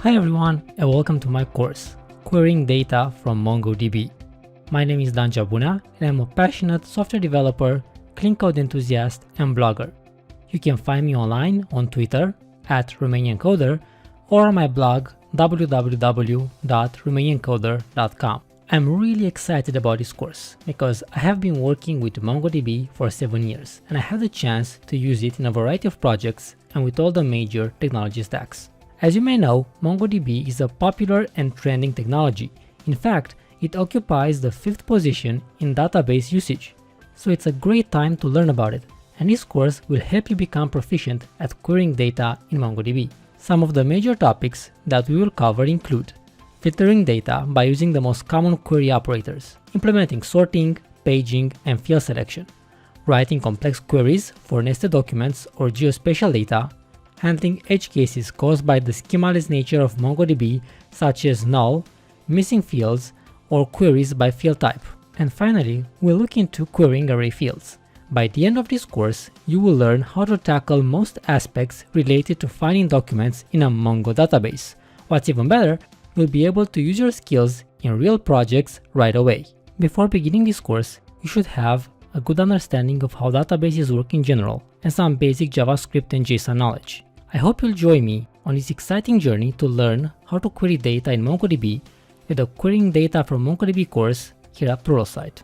Hi everyone and welcome to my course, Querying Data from MongoDB. My name is Dan Geabunea and I'm a passionate software developer, clean code enthusiast and blogger. You can find me online on Twitter @RomanianCoder or on my blog www.romaniancoder.com. I'm really excited about this course because I have been working with MongoDB for 7 years and I had the chance to use it in a variety of projects and with all the major technology stacks. As you may know, MongoDB is a popular and trending technology. In fact, it occupies the 5th position in database usage. So it's a great time to learn about it, and this course will help you become proficient at querying data in MongoDB. Some of the major topics that we will cover include filtering data by using the most common query operators, implementing sorting, paging, and field selection, writing complex queries for nested documents or geospatial data, handling edge cases caused by the schemaless nature of MongoDB such as null, missing fields, or queries by field type. And finally, we'll look into querying array fields. By the end of this course, you will learn how to tackle most aspects related to finding documents in a Mongo database. What's even better, you'll be able to use your skills in real projects right away. Before beginning this course, you should have a good understanding of how databases work in general and some basic JavaScript and JSON knowledge. I hope you'll join me on this exciting journey to learn how to query data in MongoDB with the Querying Data from MongoDB course here at Pluralsight.